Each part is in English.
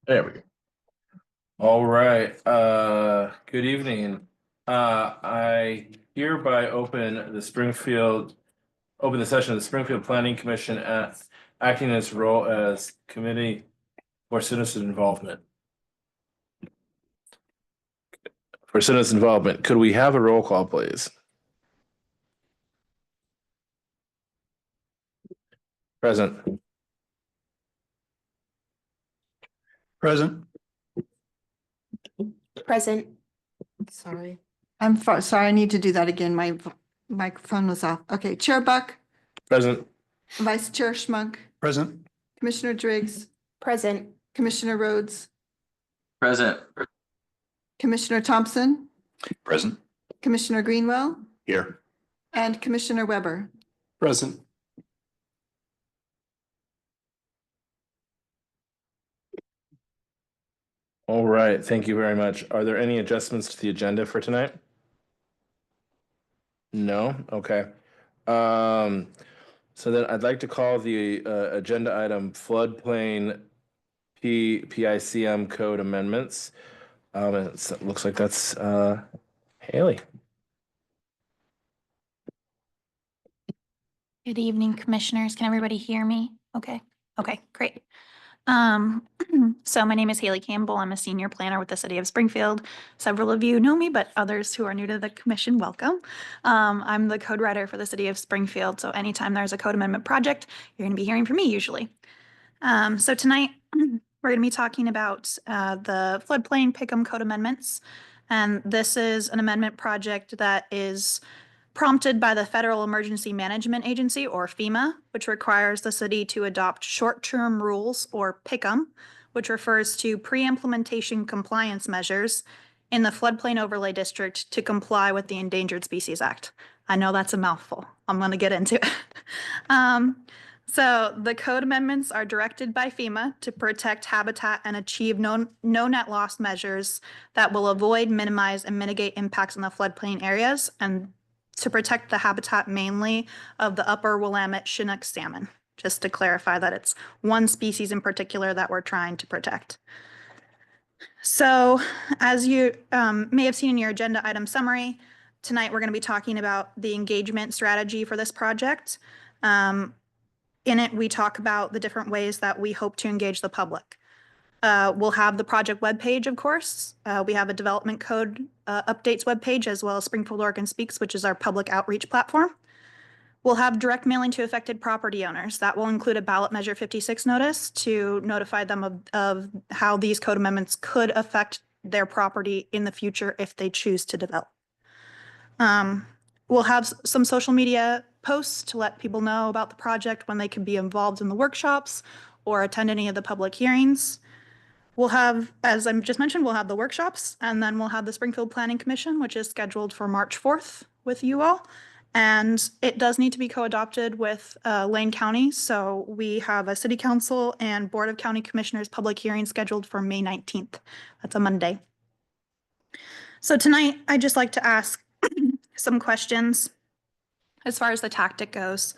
There we go. All right. Good evening. I hereby open the session of the Springfield Planning Commission acting in its role as committee for citizen involvement. For citizen involvement, could we have a roll call, please? Present. Present. Present. Sorry. Sorry, I need to do that again. My microphone was off. Okay, Chair Buck, Present. Vice Chair Schmunk, Present. Commissioner Driggs, Present. Commissioner Rhodes, Present. Commissioner Thompson, Present. Commissioner Greenwell, Here. and Commissioner Weber. Present. All right. Thank you very much. Are there any adjustments to the agenda for tonight? No? Okay. So then I'd like to call the agenda item floodplain PICM code amendments. It looks like that's Haley. Good evening, commissioners. Can everybody hear me? Okay, great. So my name is Haley Campbell. I'm a senior planner with the city of Springfield. Several of you know me, but others who are new to the commission, welcome. I'm the code writer for the city of Springfield. So anytime there's a code amendment project, you're going to be hearing from me usually. So tonight we're going to be talking about the floodplain Pick'em code amendments. And this is an amendment project that is prompted by the Federal Emergency Management Agency, or FEMA, which requires the city to adopt short-term rules, or PICM, which refers to pre-implementation compliance measures in the floodplain overlay district to comply with the Endangered Species Act. I know that's a mouthful. I'm going to get into it. So the code amendments are directed by FEMA to protect habitat and achieve no net loss measures that will avoid, minimize, and mitigate impacts on the floodplain areas, and to protect the habitat mainly of the upper Willamette Chinook salmon, just to clarify that it's one species in particular that we're trying to protect. So as you may have seen in your agenda item summary, tonight we're going to be talking about the engagement strategy for this project. In it, we talk about the different ways that we hope to engage the public. We'll have the project webpage, of course. We have a development code updates webpage, as well as Springfield Oregon Speaks, which is our public outreach platform. We'll have direct mailing to affected property owners. That will include a ballot measure 56 notice to notify them of how these code amendments could affect their property in the future if they choose to develop. We'll have some social media posts to let people know about the project when they can be involved in the workshops or attend any of the public hearings. We'll have, as I just mentioned, we'll have the workshops, and then we'll have the Springfield Planning Commission, which is scheduled for March 4th with you all. And it does need to be co-adopted with Lane County. So we have a city council and board of county commissioners public hearing scheduled for May 19th. That's a Monday. So tonight, I'd just like to ask some questions as far as the tactic goes.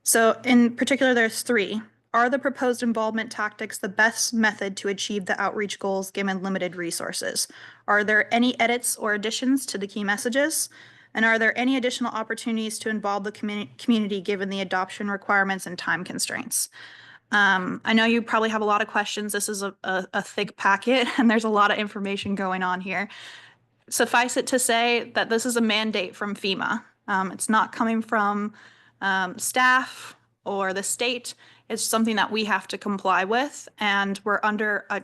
So in particular, there's three. Are the proposed involvement tactics the best method to achieve the outreach goals given limited resources? Are there any edits or additions to the key messages? And are there any additional opportunities to involve the community given the adoption requirements and time constraints? I know you probably have a lot of questions. This is a thick packet and there's a lot of information going on here. Suffice it to say that this is a mandate from FEMA. It's not coming from staff or the state. It's something that we have to comply with, and we're under a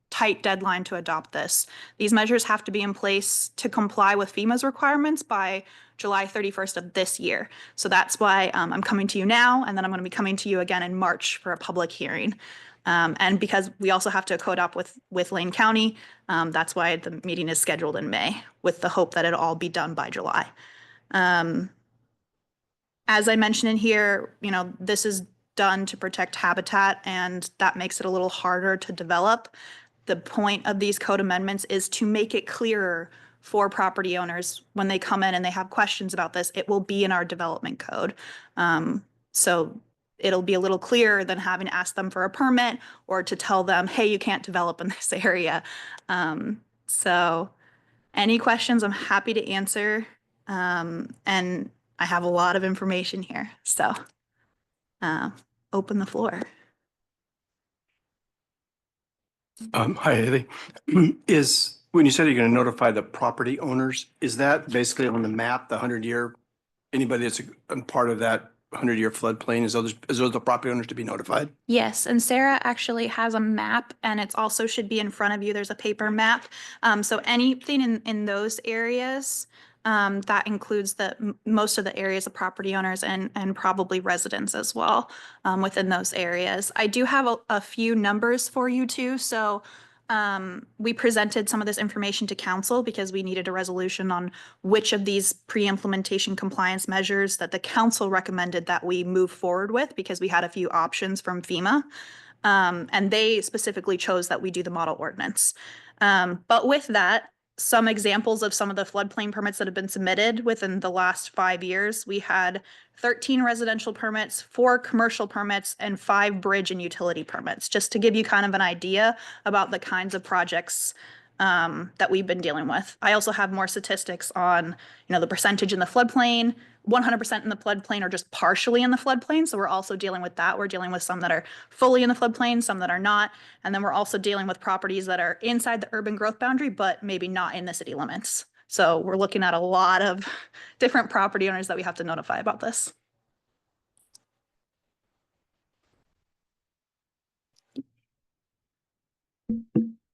tight deadline to adopt this. These measures have to be in place to comply with FEMA's requirements by July 31st of this year. So that's why I'm coming to you now, and then I'm going to be coming to you again in March for a public hearing. And because we also have to co-adopt with Lane County, that's why the meeting is scheduled in May, with the hope that it'll all be done by July. As I mentioned in here, this is done to protect habitat, and that makes it a little harder to develop. The point of these code amendments is to make it clearer for property owners when they come in and they have questions about this. It will be in our development code. So it'll be a little clearer than having to ask them for a permit or to tell them, hey, you can't develop in this area. So any questions, I'm happy to answer. And I have a lot of information here, so open the floor. Hi, Haley. Is, when you said you're going to notify the property owners, is that basically on the map, the 100-year, anybody that's a part of that 100-year floodplain, is those the property owners to be notified? Yes, and Sarah actually has a map, and it's also should be in front of you. There's a paper map. So anything in those areas, that includes most of the areas of property owners and probably residents as well, within those areas. I do have a few numbers for you too. So we presented some of this information to council because we needed a resolution on which of these pre-implementation compliance measures that the council recommended that we move forward with, because we had a few options from FEMA. And they specifically chose that we do the model ordinance. But with that, some examples of some of the floodplain permits that have been submitted within the last 5 years, we had 13 residential permits, 4 commercial permits, and 5 bridge and utility permits, just to give you kind of an idea about the kinds of projects that we've been dealing with. I also have more statistics on, the percentage in the floodplain, 100% in the floodplain or just partially in the floodplain. So we're also dealing with that. We're dealing with some that are fully in the floodplain, some that are not. And then we're also dealing with properties that are inside the urban growth boundary, but maybe not in the city limits. So we're looking at a lot of different property owners that we have to notify about this.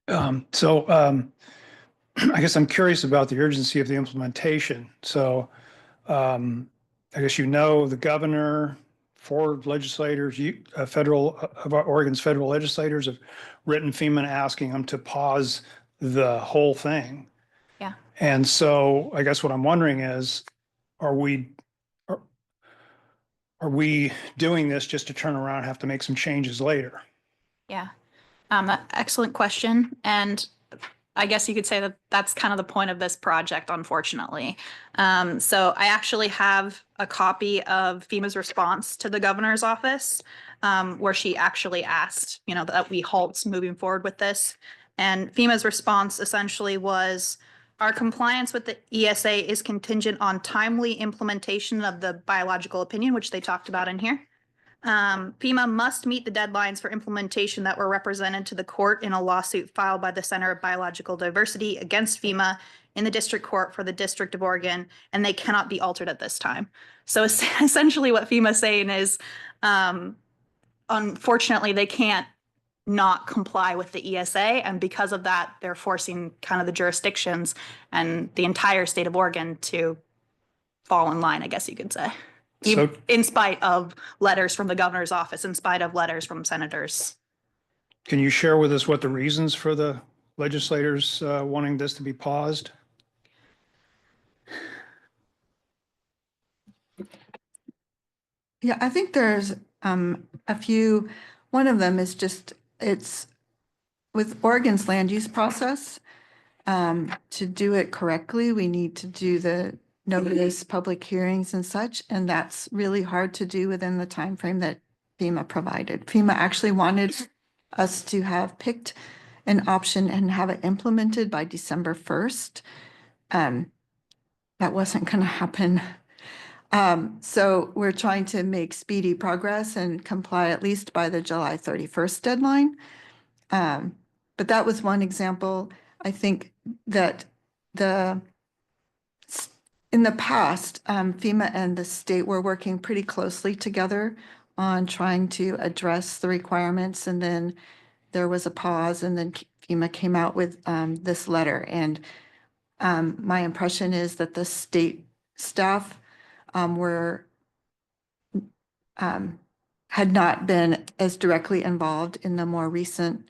I guess I'm curious about the urgency of the implementation. So I guess the governor, 4 legislators, Oregon's federal legislators have written FEMA asking them to pause the whole thing. Yeah. And so I guess what I'm wondering is, are we doing this just to turn around and have to make some changes later? Yeah. Excellent question. And I guess you could say that that's kind of the point of this project, unfortunately. So I actually have a copy of FEMA's response to the governor's office, where she actually asked, that we halt moving forward with this. And FEMA's response essentially was, our compliance with the ESA is contingent on timely implementation of the biological opinion, which they talked about in here. FEMA must meet the deadlines for implementation that were represented to the court in a lawsuit filed by the Center of Biological Diversity against FEMA in the District Court for the District of Oregon, and they cannot be altered at this time. So essentially what FEMA is saying is, unfortunately, they can't not comply with the ESA, and because of that, they're forcing kind of the jurisdictions and the entire state of Oregon to fall in line, I guess you could say. So, In spite of letters from the governor's office, in spite of letters from senators. can you share with us what the reasons for the legislators wanting this to be paused? Yeah, I think there's a few. One of them is just, it's with Oregon's land use process. To do it correctly, we need to do the notice, public hearings and such, and that's really hard to do within the time frame that FEMA provided. FEMA actually wanted us to have picked an option and have it implemented by December 1st. That wasn't going to happen. So we're trying to make speedy progress and comply at least by the July 31st deadline. But that was one example. I think that in the past, FEMA and the state were working pretty closely together on trying to address the requirements. And then there was a pause, and then FEMA came out with this letter. And my impression is that the state staff had not been as directly involved in the more recent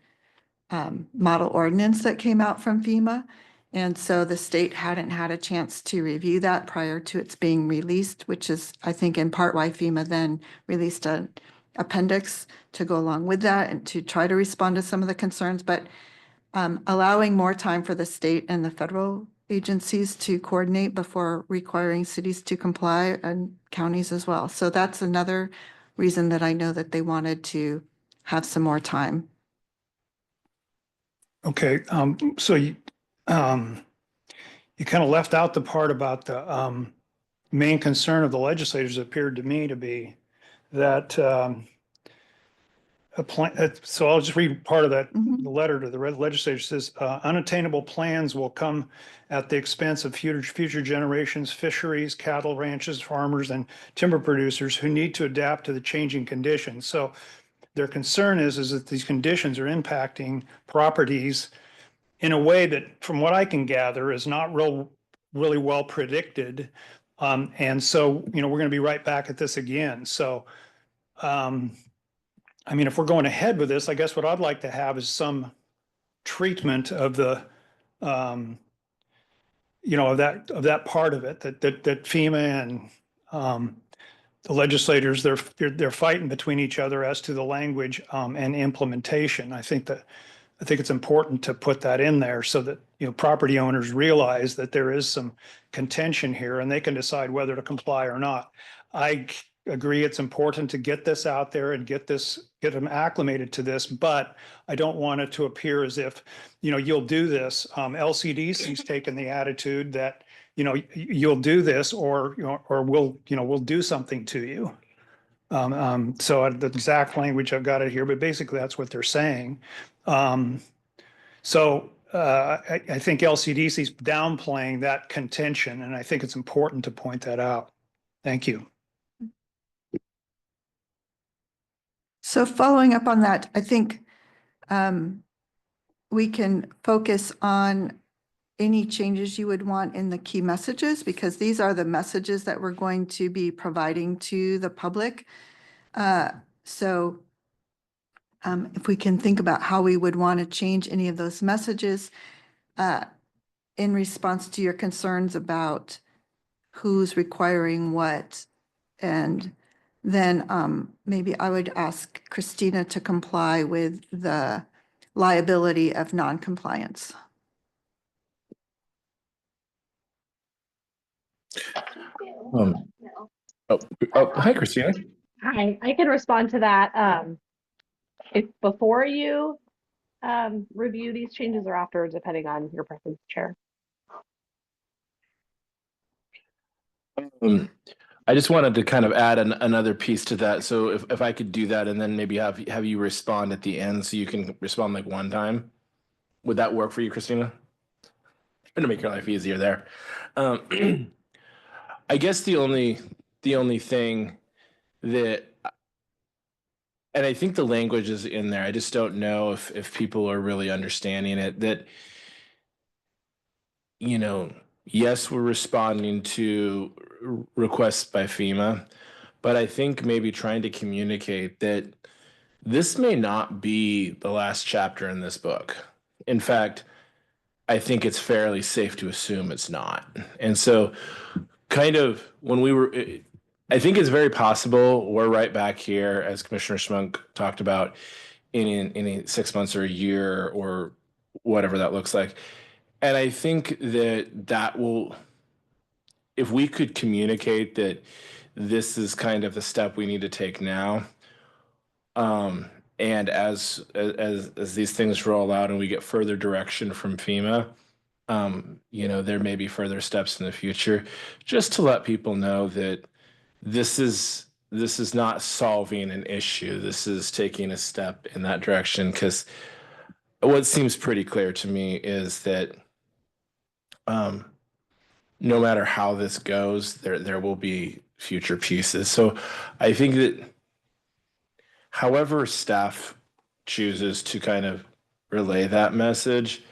model ordinance that came out from FEMA. And so the state hadn't had a chance to review that prior to its being released, which is, I think, in part why FEMA then released an appendix to go along with that and to try to respond to some of the concerns. But allowing more time for the state and the federal agencies to coordinate before requiring cities to comply and counties as well. So that's another reason that I know that they wanted to have some more time. Okay, so you kind of left out the part about the main concern of the legislators appeared to me to be that a plan, so I'll just read part of that. Mhm. The letter to the legislature says, unattainable plans will come at the expense of future generations, fisheries, cattle ranches, farmers, and timber producers who need to adapt to the changing conditions. So their concern is that these conditions are impacting properties in a way that, from what I can gather, is not really well predicted. And so, we're going to be right back at this again. So, I mean, if we're going ahead with this, I guess what I'd like to have is some treatment of the, of that part of it, that FEMA and the legislators, they're fighting between each other as to the language and implementation. I think it's important to put that in there so that, property owners realize that there is some contention here and they can decide whether to comply or not. I agree it's important to get this out there and get them acclimated to this, but I don't want it to appear as if, you'll do this. LCDC's taken the attitude that, you'll do this or we'll do something to you. So the exact language, I've got it here, but basically that's what they're saying. So I think LCDC's downplaying that contention, and I think it's important to point that out. Thank you. So following up on that, I think we can focus on any changes you would want in the key messages, because these are the messages that we're going to be providing to the public. So if we can think about how we would want to change any of those messages in response to your concerns about who's requiring what. And then maybe I would ask Christina to comply with the liability of non-compliance. Hi, Christina. Hi, I can respond to that. If before you review these changes or after, depending on your preference, Chair. I just wanted to kind of add another piece to that. So if I could do that and then maybe have you respond at the end so you can respond like one time. Would that work for you, Christina? Trying to make your life easier there. I guess the only thing that, and I think the language is in there, I just don't know if people are really understanding it, that, yes, we're responding to requests by FEMA, but I think maybe trying to communicate that this may not be the last chapter in this book. In fact, I think it's fairly safe to assume it's not. And so kind of when I think it's very possible we're right back here, as Commissioner Schmunk talked about, in 6 months or a year or whatever that looks like. And I think that will, if we could communicate that this is kind of the step we need to take now, and as these things roll out and we get further direction from FEMA, there may be further steps in the future, just to let people know that this is not solving an issue. This is taking a step in that direction, because what seems pretty clear to me is that no matter how this goes, there will be future pieces. So I think that however staff chooses to kind of relay that message,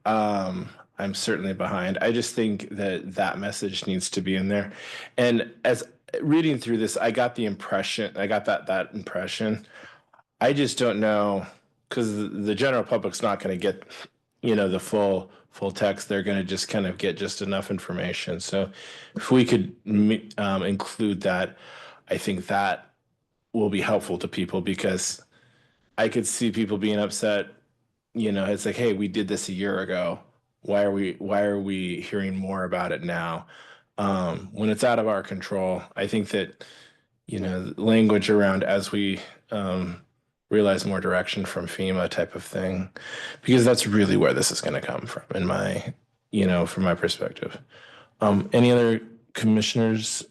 I'm certainly behind. I just think that message needs to be in there. And as reading through this, I got that impression. I just don't know, because the general public's not going to get, the full text. They're going to just kind of get just enough information. So if we could include that, I think that will be helpful to people, because I could see people being upset. It's like, hey, we did this a year ago. Why are we hearing more about it now? When it's out of our control, I think that language around as we realize more direction from FEMA type of thing, because that's really where this is going to come from from my perspective. Any other commissioners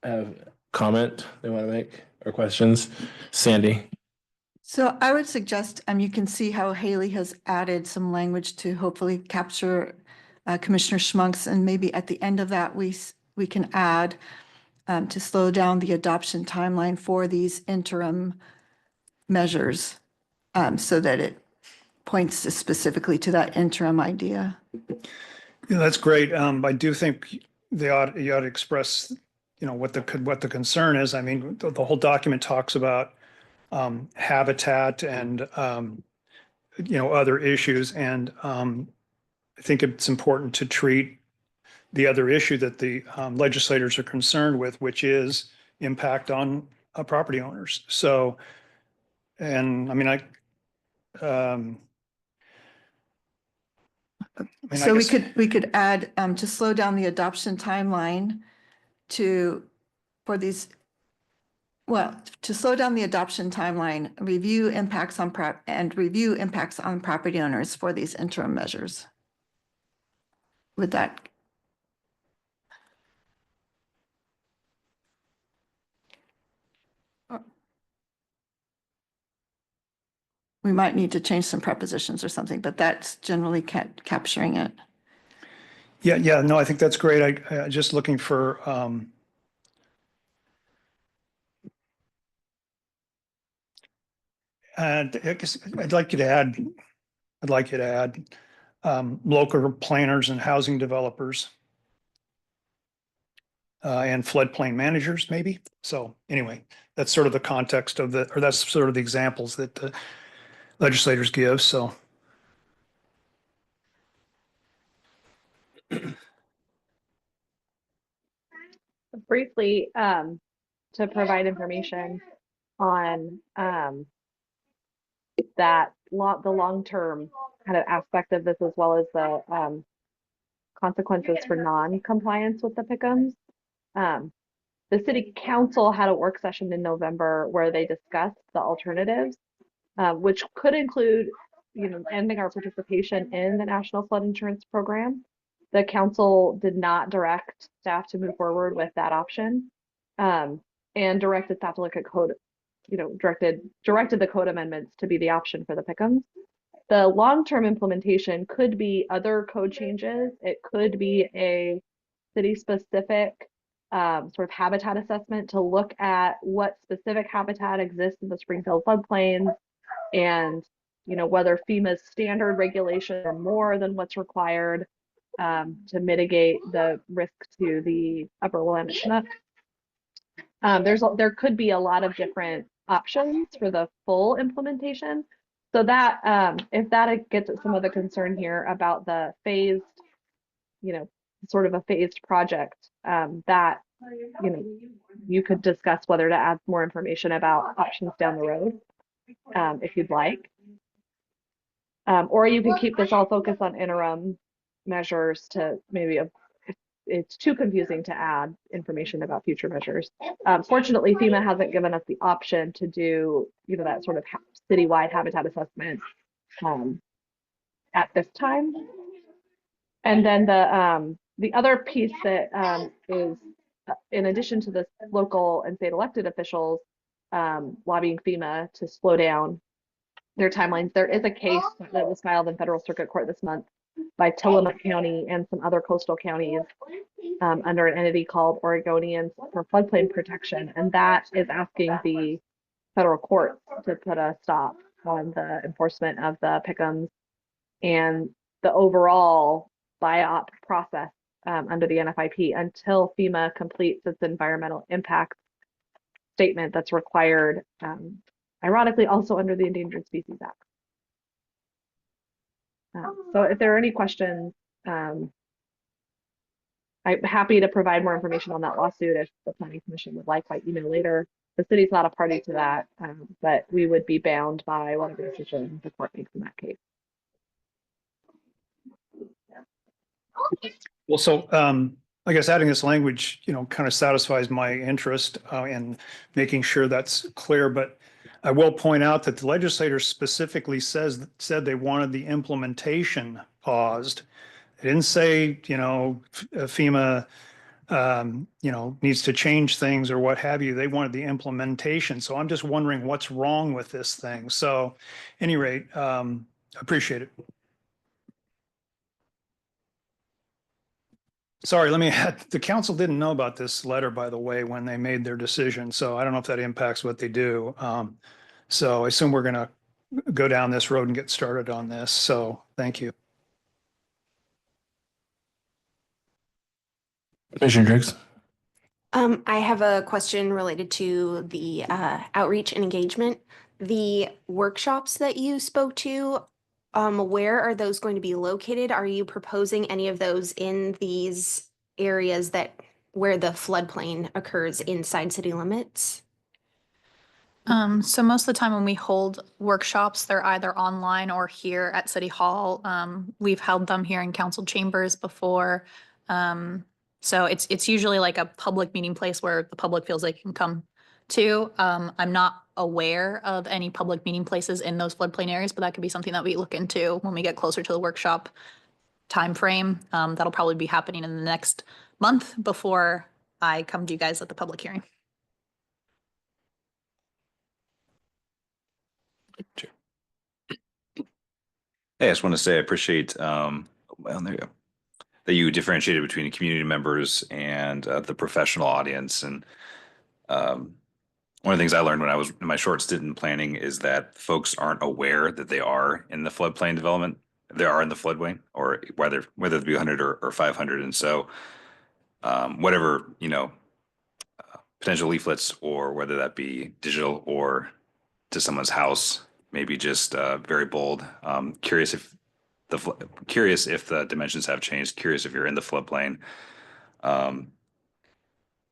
have comment they want to make or questions? Sandy? So I would suggest, you can see how Haley has added some language to hopefully capture Commissioner Schmunk's, and maybe at the end of that, we can add to slow down the adoption timeline for these interim measures, so that it points specifically to that interim idea. Yeah, that's great. I do think you ought to express, what the concern is. I mean, the whole document talks about habitat and other issues, and I think it's important to treat the other issue that the legislators are concerned with, which is impact on property owners. So, and I mean, I So guess, we could add to slow down the adoption timeline to slow down the adoption timeline, review impacts on property owners for these interim measures. With that. We might need to change some prepositions or something, but that's generally capturing it. yeah, no, I think that's great. I just looking for and I guess I'd like you to add local planners and housing developers and floodplain managers, maybe. So anyway, that's sort of the context of that's sort of the examples that the legislators give. So Briefly, to provide information on the long-term kind of aspect of this, as well as the consequences for non-compliance with the PICMs. The city council had a work session in November where they discussed the alternatives, which could include, ending our participation in the National Flood Insurance Program. The council did not direct staff to move forward with that option, and directed staff to look at code, directed the code amendments to be the option for the PICMs. The long-term implementation could be other code changes. It could be a city-specific sort of habitat assessment to look at what specific habitat exists in the Springfield floodplains, and whether FEMA's standard regulations are more than what's required to mitigate the risk to the upper Willamette Chinook. There could be a lot of different options for the full implementation. So that if that gets at some of the concern here about the phased, sort of a phased project, that you could discuss whether to add more information about options down the road, if you'd like. Or you can keep this all focused on interim measures to maybe it's too confusing to add information about future measures. Fortunately, FEMA hasn't given us the option to do, that sort of citywide habitat assessment at this time. And then the other piece that is, in addition to the local and state elected officials lobbying FEMA to slow down their timelines, there is a case that was filed in federal circuit court this month by Tillamook County and some other coastal counties under an entity called Oregonians for Floodplain Protection. And that is asking the federal court to put a stop on the enforcement of the PICMs and the overall BIOP process under the NFIP until FEMA completes its environmental impact statement that's required, ironically, also under the Endangered Species Act. So if there are any questions, I'm happy to provide more information on that lawsuit if the Planning Commission would like by email later. The city's not a party to that, but we would be bound by whatever decision the court makes in that case. well, so I guess adding this language, kind of satisfies my interest in making sure that's clear. But I will point out that the legislator specifically said they wanted the implementation paused. They didn't say, FEMA, needs to change things or what have you. They wanted the implementation. So I'm just wondering what's wrong with this thing. So, at any rate, appreciate it. Sorry, let me add, the council didn't know about this letter, by the way, when they made their decision. So I don't know if that impacts what they do. So I assume we're going to go down this road and get started on this. So thank you. Commissioner Driggs? I have a question related to the outreach and engagement. The workshops that you spoke to, where are those going to be located? Are you proposing any of those in these areas where the floodplain occurs inside city limits? So most of the time when we hold workshops, they're either online or here at City Hall. We've held them here in council chambers before. So it's usually like a public meeting place where the public feels they can come to. I'm not aware of any public meeting places in those floodplain areas, but that could be something that we look into when we get closer to the workshop timeframe. That'll probably be happening in the next month before I come to you guys at the public hearing. Hey, I just want to say I appreciate, well, there you go, that you differentiated between the community members and the professional audience. And one of the things I learned when I was in my short stint in planning is that folks aren't aware that they are in the floodplain development. They are in the floodway, or whether it be 100 or 500. And so whatever, potential leaflets, or whether that be digital or to someone's house, maybe just very bold. Curious if the dimensions have changed. Curious if you're in the floodplain,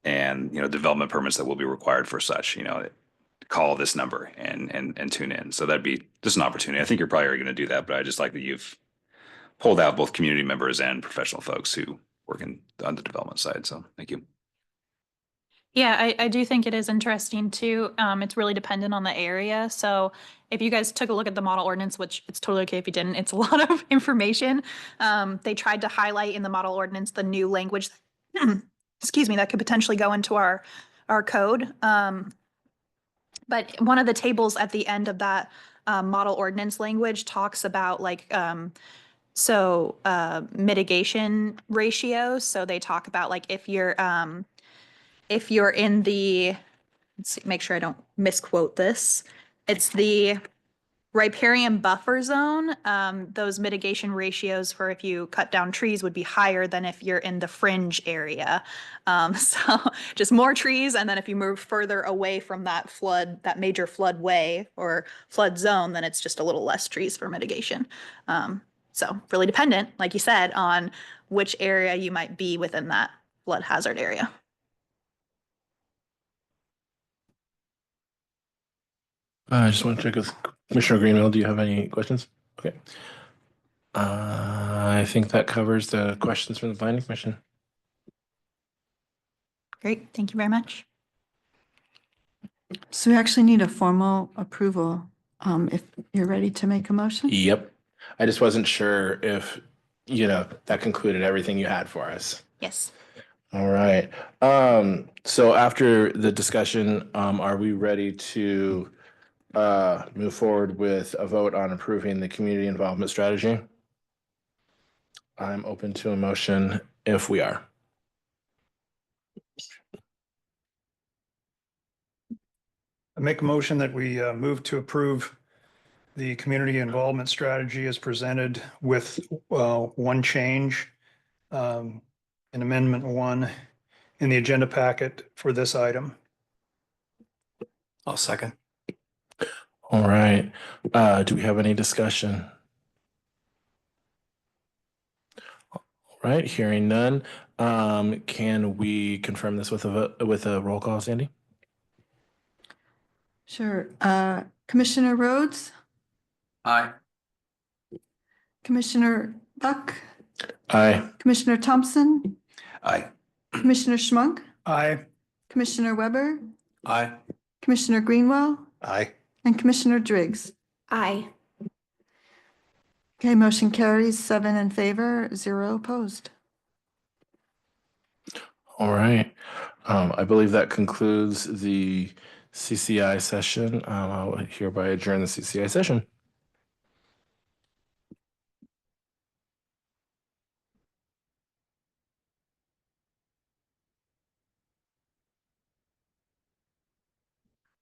and development permits that will be required for such. Call this number and tune in. So that'd be just an opportunity. I think you're probably already going to do that, but I just like that you've pulled out both community members and professional folks who work on the development side. So thank you. Yeah, I do think it is interesting too. It's really dependent on the area. So if you guys took a look at the model ordinance, which it's totally okay if you didn't, it's a lot of information. They tried to highlight in the model ordinance the new language, excuse me, that could potentially go into our code. But one of the tables at the end of that model ordinance language talks about mitigation ratios. So they talk about like if you're in the, let's see, make sure I don't misquote this. It's the riparian buffer zone. Those mitigation ratios for if you cut down trees would be higher than if you're in the fringe area. So just more trees. And then if you move further away from that major floodway or flood zone, then it's just a little less trees for mitigation. So really dependent, like you said, on which area you might be within that flood hazard area. I just want to check with Commissioner Greenwell. Do you have any questions? Okay. I think that covers the questions from the Planning Commission. Great, thank you very much. So we actually need a formal approval, if you're ready to make a motion. Yep. I just wasn't sure if, that concluded everything you had for us. Yes. All right. So after the discussion, are we ready to move forward with a vote on approving the community involvement strategy? I'm open to a motion if we are. I make a motion that we move to approve the community involvement strategy as presented with one change, in Amendment 1 in the agenda packet for this item. I'll second. All right. Do we have any discussion? All right. Hearing none. Can we confirm this with a roll call, Sandy? Sure. Commissioner Rhodes, Aye. Commissioner Buck, Aye. Commissioner Thompson, Aye. Commissioner Schmunk, Aye. Commissioner Weber, Aye. Commissioner Greenwell, Aye. and Commissioner Driggs. Aye. Okay, motion carries 7 in favor, 0 opposed. All right. I believe that concludes the CCI session. I'll hereby adjourn the CCI session.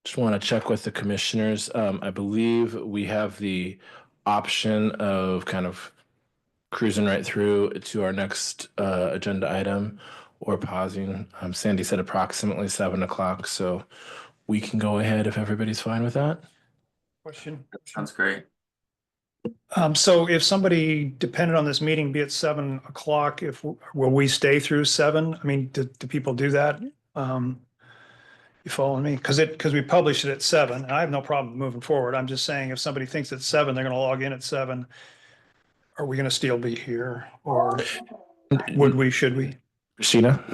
Just want to check with the commissioners. I believe we have the option of kind of cruising right through to our next agenda item or pausing. Sandy said approximately 7 o'clock, so we can go ahead if everybody's fine with that. Question. Sounds great. So if somebody depended on this meeting, be it 7 o'clock, will we stay through 7? I mean, do people do that? You following me? Because we publish it at 7, and I have no problem moving forward. I'm just saying if somebody thinks it's 7, they're gonna log in at 7. Are we gonna still be here, or should we? Christina?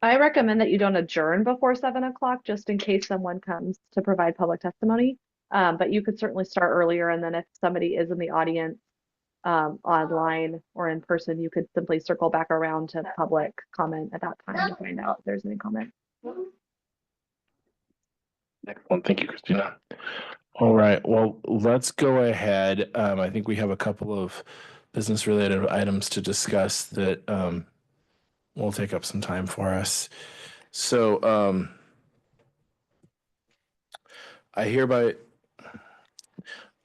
I recommend that you don't adjourn before 7 o'clock, just in case someone comes to provide public testimony. But you could certainly start earlier, and then if somebody is in the audience, online or in person, you could simply circle back around to public comment at that time to find out if there's any comment. Excellent. Thank you, Christina. All right. Well, let's go ahead. I think we have a couple of business-related items to discuss that will take up some time for us. So I hereby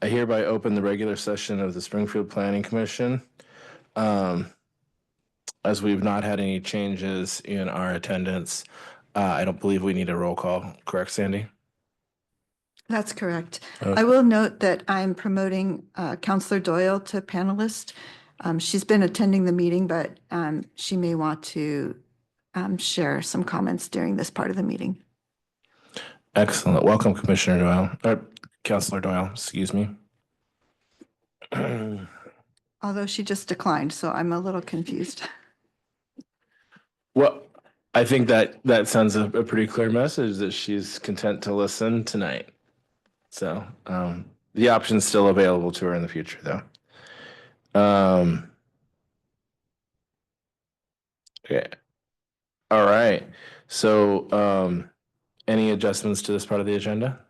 open the regular session of the Springfield Planning Commission. As we've not had any changes in our attendance, I don't believe we need a roll call. Correct, Sandy? That's correct. Okay. I will note that I'm promoting Counselor Doyle to panelist. She's been attending the meeting, but she may want to share some comments during this part of the meeting. Excellent. Welcome, Commissioner Doyle, or Counselor Doyle, excuse me. Although she just declined, so I'm a little confused. Well, I think that sends a pretty clear message that she's content to listen tonight. So the option's still available to her in the future, though. Okay. All right. So any adjustments to this part of the agenda?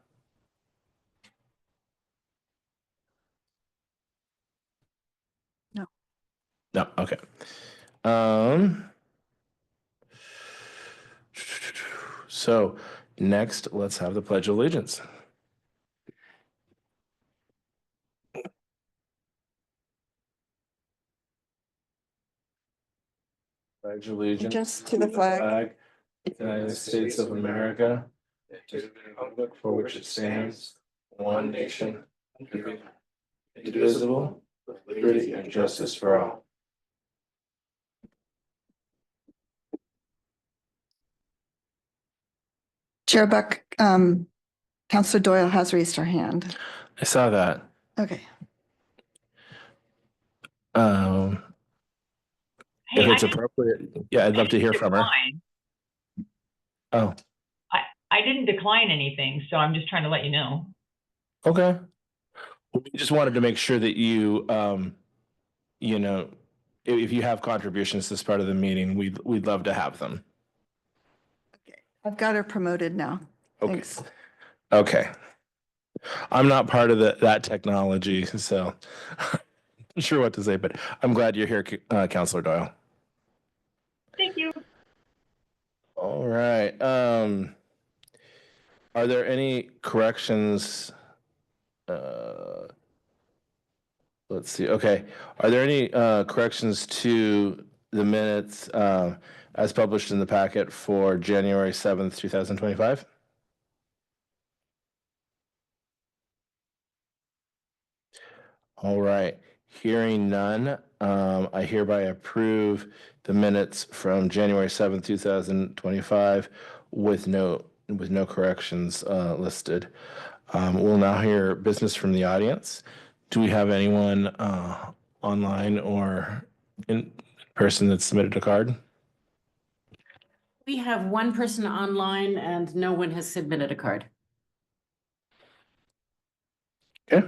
No. No. Okay. So next, let's have the Pledge of Allegiance. Pledge allegiance Just to the flag. of the United States of America, to the republic for which it stands, one nation, indivisible, with liberty and justice for all. Chair Buck, Counselor Doyle has raised her hand. I saw that. Okay. If it's appropriate, yeah, I'd love to hear from her. Oh, I didn't decline anything, so I'm just trying to let you know. okay. We just wanted to make sure that you, if you have contributions to this part of the meeting, we'd love to have them. Okay. I've got her promoted now. Okay. Thanks. Okay. I'm not part of that technology, so I'm not sure what to say, but I'm glad you're here, Counselor Doyle. Thank you. All right. Are there any corrections? Let's see. Okay. Are there any corrections to the minutes as published in the packet for January 7th, 2025? All right. Hearing none, I hereby approve the minutes from January 7th, 2025 with no corrections listed. We'll now hear business from the audience. Do we have anyone online or in person that submitted a card? We have one person online and no one has submitted a card. Okay.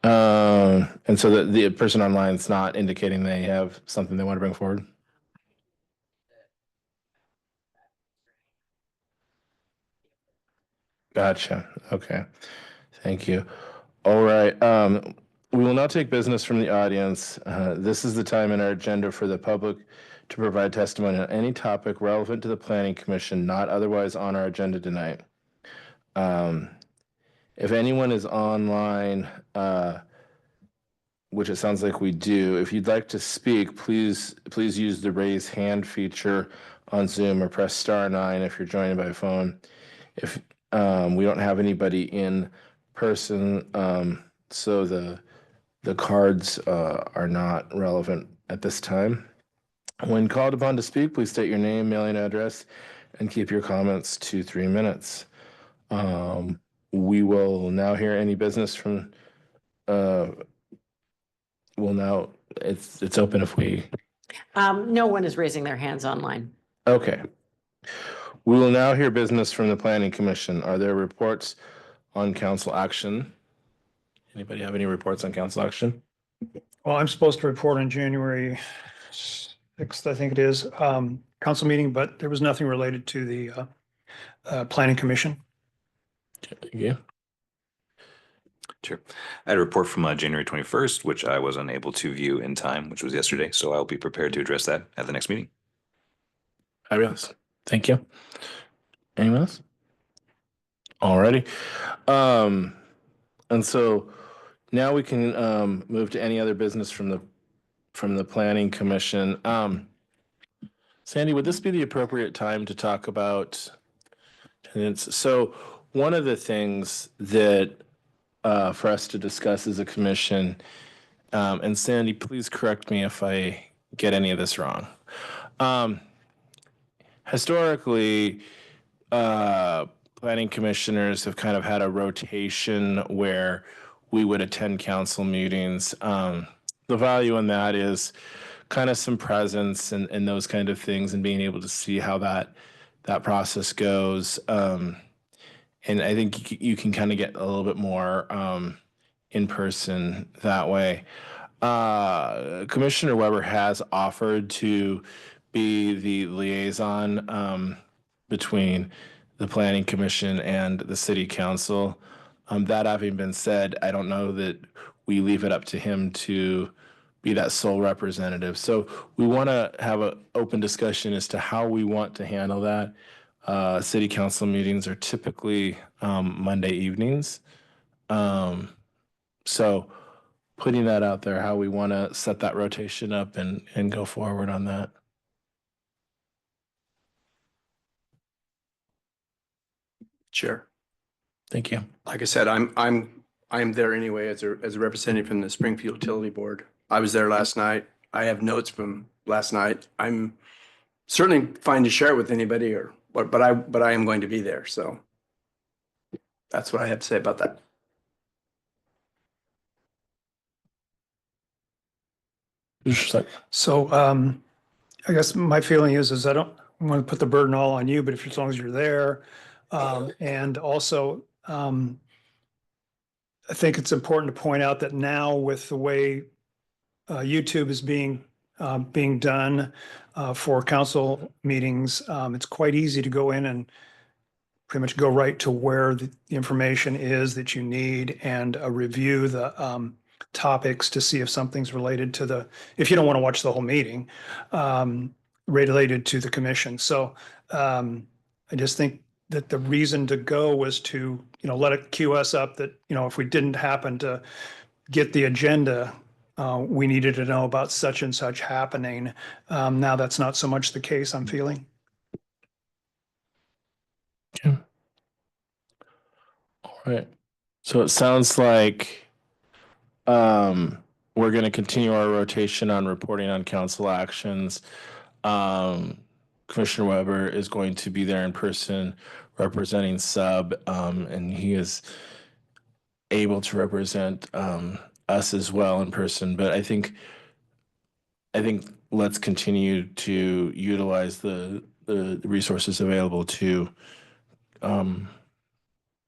And so the person online is not indicating they have something they want to bring forward? Gotcha. Okay. Thank you. All right. We will now take business from the audience. This is the time in our agenda for the public to provide testimony on any topic relevant to the Planning Commission, not otherwise on our agenda tonight. If anyone is online, which it sounds like we do, if you'd like to speak, please use the raise hand feature on Zoom or press *9 if you're joining by phone. If we don't have anybody in person, so the cards are not relevant at this time. When called upon to speak, please state your name, mailing address, and keep your comments to 3 minutes. We will now hear any business from. It's open if we. No one is raising their hands online. Okay. We will now hear business from the Planning Commission. Are there reports on council action? Anybody have any reports on council action? Well, I'm supposed to report on January 6th, I think it is, council meeting, but there was nothing related to the Planning Commission. Yeah. Sure. I had a report from January 21st, which I was unable to view in time, which was yesterday. So I'll be prepared to address that at the next meeting. Fabulous. Thank you. Anyone else? Alrighty. And so now we can move to any other business from the Planning Commission. Sandy, would this be the appropriate time to talk about tenants? So one of the things that for us to discuss as a commission, and Sandy, please correct me if I get any of this wrong. Historically, planning commissioners have kind of had a rotation where we would attend council meetings. The value in that is kind of some presence and those kind of things, and being able to see how that process goes. And I think you can kind of get a little bit more in person that way. Commissioner Weber has offered to be the liaison between the Planning Commission and the City Council. That having been said, I don't know that we leave it up to him to be that sole representative. So we want to have an open discussion as to how we want to handle that. City Council meetings are typically Monday evenings. So putting that out there, how we want to set that rotation up and go forward on that. Sure. Thank you. Like I said, I'm there anyway as a representative from the Springfield Utility Board. I was there last night. I have notes from last night. I'm certainly fine to share it with anybody but I am going to be there. So that's what I have to say about that. So I guess my feeling is I don't want to put the burden all on you, but as long as you're there. And also, I think it's important to point out that now with the way YouTube is being done for council meetings, it's quite easy to go in and pretty much go right to where the information is that you need and review the topics to see if something's related to if you don't want to watch the whole meeting, related to the commission. So I just think that the reason to go was to, let it queue us up that, if we didn't happen to get the agenda, we needed to know about such and such happening. Now that's not so much the case, I'm feeling. Okay. All right. So it sounds like we're going to continue our rotation on reporting on council actions. Commissioner Weber is going to be there in person representing sub, and he is able to represent us as well in person. But I think let's continue to utilize the the resources available to,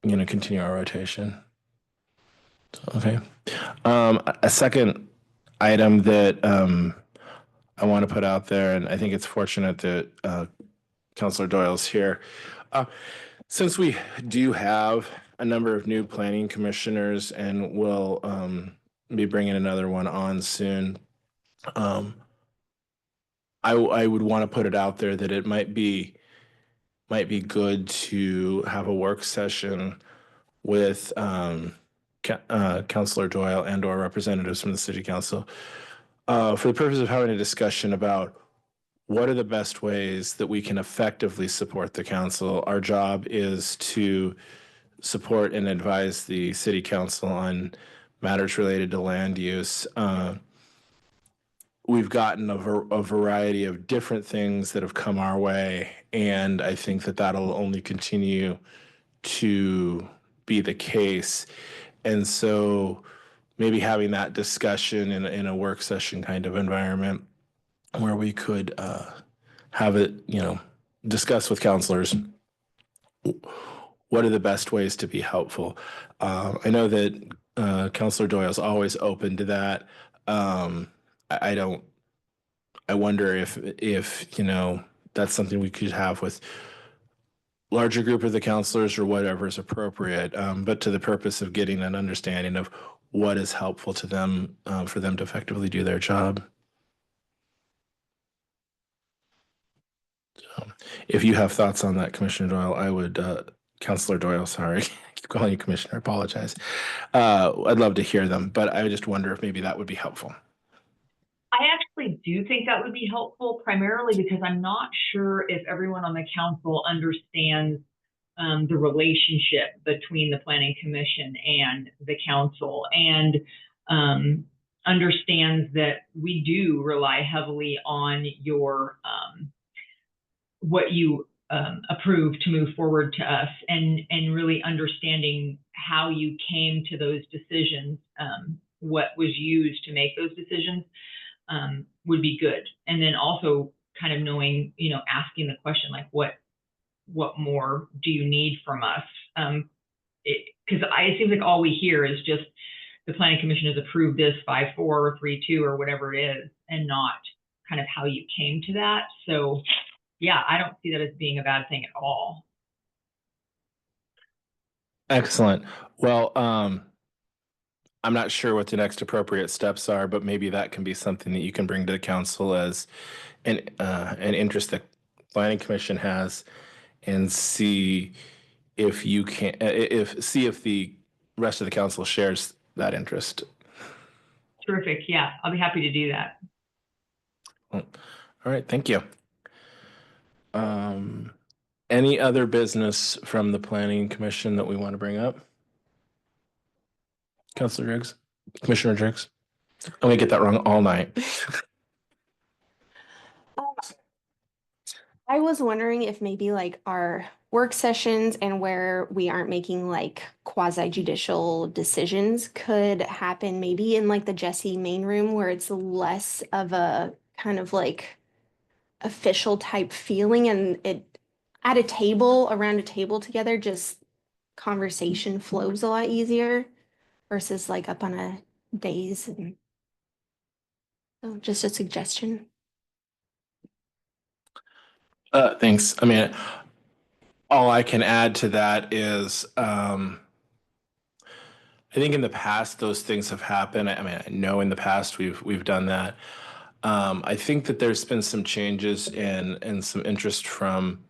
continue our rotation. Okay. A second item that I want to put out there, and I think it's fortunate that Councilor Doyle's here. Since we do have a number of new planning commissioners and we'll be bringing another one on soon, I would want to put it out there that it might be good to have a work session with Councilor Doyle and or representatives from the City Council for the purpose of having a discussion about what are the best ways that we can effectively support the council. Our job is to support and advise the City Council on matters related to land use. We've gotten a variety of different things that have come our way, and I think that that'll only continue to be the case. And so maybe having that discussion in a work session kind of environment where we could have it, discuss with counselors what are the best ways to be helpful. I know that Councilor Doyle is always open to that. I wonder if that's something we could have with larger group of the counselors or whatever is appropriate, but to the purpose of getting an understanding of what is helpful to them for them to effectively do their job. So, if you have thoughts on that, Commissioner Doyle, I would, Councilor Doyle, sorry, I keep calling you Commissioner, I apologize. I'd love to hear them, but I just wonder if maybe that would be helpful. I actually do think that would be helpful, primarily because I'm not sure if everyone on the council understands the relationship between the Planning Commission and the council, and understands that we do rely heavily on your what you approve to move forward to us, and really understanding how you came to those decisions, what was used to make those decisions. Would be good. And then also kind of knowing, asking the question, like, what more do you need from us? Because it seems like all we hear is just the Planning Commission has approved this 5-4 or 3-2 or whatever it is, and not kind of how you came to that. So yeah, I don't see that as being a bad thing at all. Excellent. Well, I'm not sure what the next appropriate steps are, but maybe that can be something that you can bring to the council as an interest that Planning Commission has, and see if you can, if the rest of the council shares that interest. Terrific. Yeah, I'll be happy to do that. All right, thank you. Any other business from the Planning Commission that we want to bring up? Councilor Riggs, Commissioner Riggs. I'm gonna get that wrong all night. I was wondering if maybe like our work sessions and where we aren't making like quasi judicial decisions could happen maybe in like the Jesse main room, where it's less of a kind of like official type feeling, and it at a table, around a table together, just conversation flows a lot easier versus like up on a dais. And so just a suggestion. Thanks. I mean, all I can add to that is, I think in the past those things have happened. I mean, I know in the past we've done that. I think that there's been some changes and some interest from,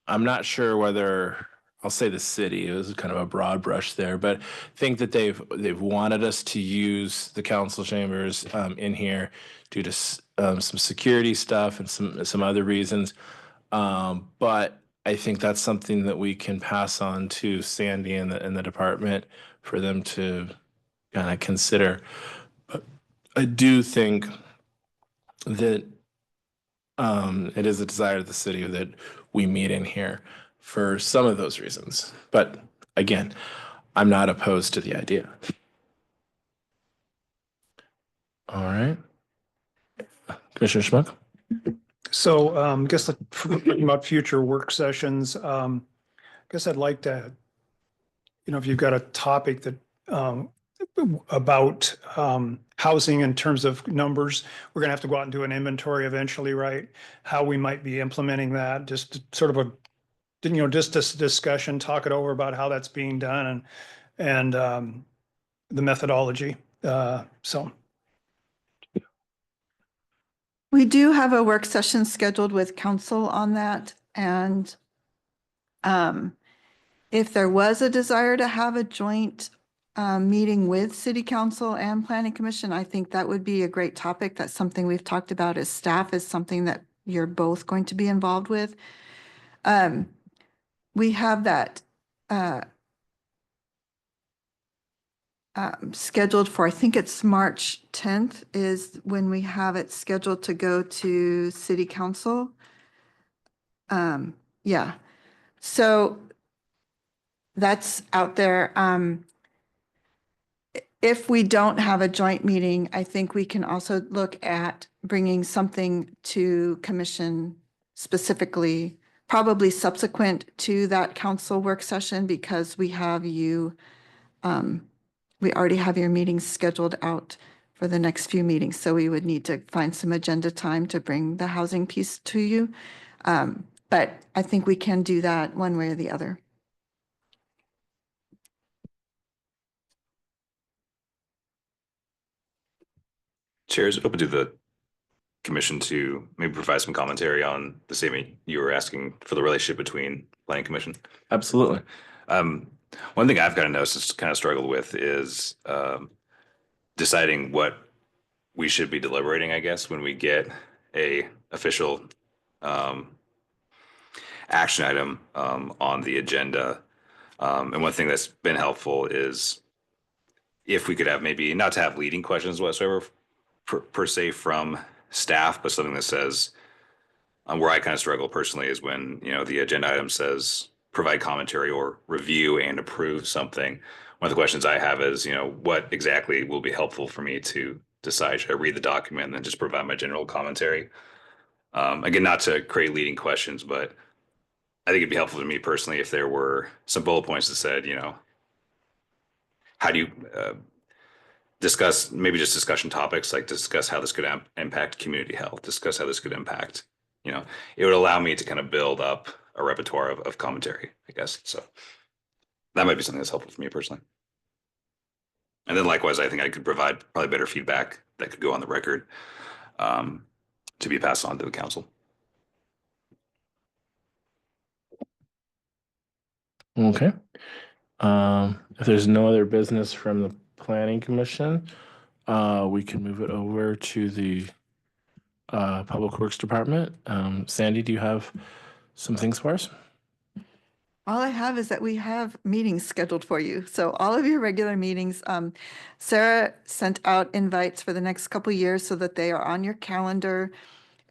I'm not sure whether I'll say the city, it was kind of a broad brush there, but think that they've wanted us to use the council chambers in here due to some security stuff and some other reasons. But I think that's something that we can pass on to Sandy and the department for them to kind of consider. But I do think that it is a desire of the city that we meet in here for some of those reasons. But again, I'm not opposed to the idea. All right. Commissioner Schmuck? So I guess talking about future work sessions, I guess I'd like to, if you've got a topic that about housing in terms of numbers, we're going to have to go out and do an inventory eventually, right? How we might be implementing that, just sort of just this discussion, talk it over about how that's being done and the methodology. So. We do have a work session scheduled with council on that, and if there was a desire to have a joint meeting with city council and planning commission, I think that would be a great topic. That's something we've talked about as staff, is something that you're both going to be involved with. We have that scheduled for, I think it's March 10th is when we have it scheduled to go to city council. Yeah, so that's out there. If we don't have a joint meeting, I think we can also look at bringing something to commission specifically, probably subsequent to that council work session, because we have you, we already have your meetings scheduled out for the next few meetings. So we would need to find some agenda time to bring the housing piece to you. But I think we can do that one way or the other. Chair, is it open to the commission to maybe provide some commentary on the statement you were asking for the relationship between planning commission? Absolutely. One thing I've kind of noticed, kind of struggled with, is deciding what we should be deliberating, I guess, when we get a official action item on the agenda. And one thing that's been helpful is if we could have, maybe not to have leading questions whatsoever per se from staff, but something that says, where I kind of struggle personally is when, the agenda item says provide commentary or review and approve something. One of the questions I have is, what exactly will be helpful for me to decide? Should I read the document and then just provide my general commentary? Again, not to create leading questions, but I think it'd be helpful to me personally if there were some bullet points that said, how do you discuss, maybe just discussion topics, like discuss how this could impact community health, discuss how this could impact, it would allow me to kind of build up a repertoire of commentary, I guess. So that might be something that's helpful for me personally. And then likewise, I think I could provide probably better feedback that could go on the record to be passed on to the council. Okay. If there's no other business from the planning commission, we can move it over to the Public Works Department. Sandy, do you have some things for us? All I have is that we have meetings scheduled for you. So all of your regular meetings, Sarah sent out invites for the next couple of years so that they are on your calendar.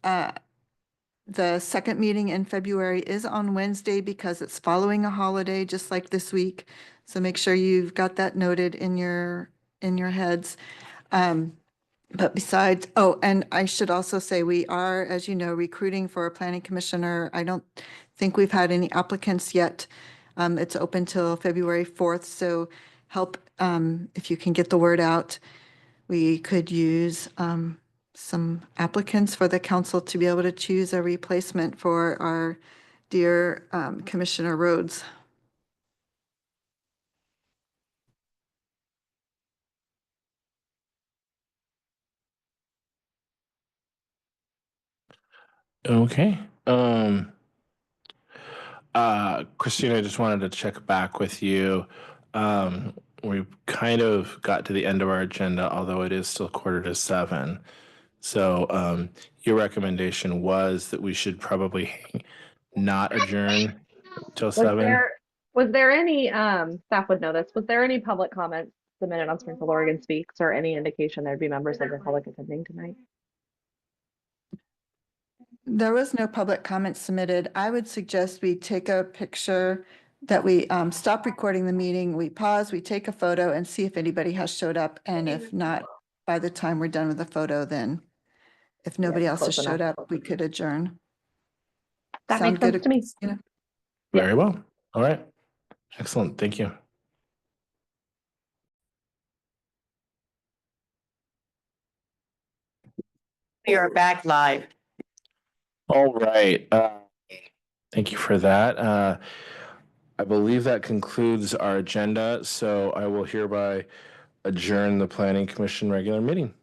The second meeting in February is on Wednesday because it's following a holiday, just like this week. So make sure you've got that noted in your heads. But besides, oh, and I should also say we are, as you know, recruiting for a planning commissioner. I don't think we've had any applicants yet. It's open till February 4th. So help if you can get the word out. We could use some applicants for the council to be able to choose a replacement for our dear Commissioner Rhodes. Okay. Christina, I just wanted to check back with you. We kind of got to the end of our agenda, although it is still 6:45. So your recommendation was that we should probably not adjourn till 7. Was there any, staff would know this, was there any public comments submitted on Springfield Oregon Speaks, or any indication there'd be members of the public attending tonight? There was no public comment submitted. I would suggest we take a picture, that we stop recording the meeting, we pause, we take a photo and see if anybody has showed up. And if not, by the time we're done with the photo, then if nobody else has close showed enough. up, we could adjourn. That Sound makes sense good, to me. Christina? Yeah. Very well. All right. Excellent. Thank you. We are back live. All right. Thank you for that. I believe that concludes our agenda, so I will hereby adjourn the Planning Commission regular meeting.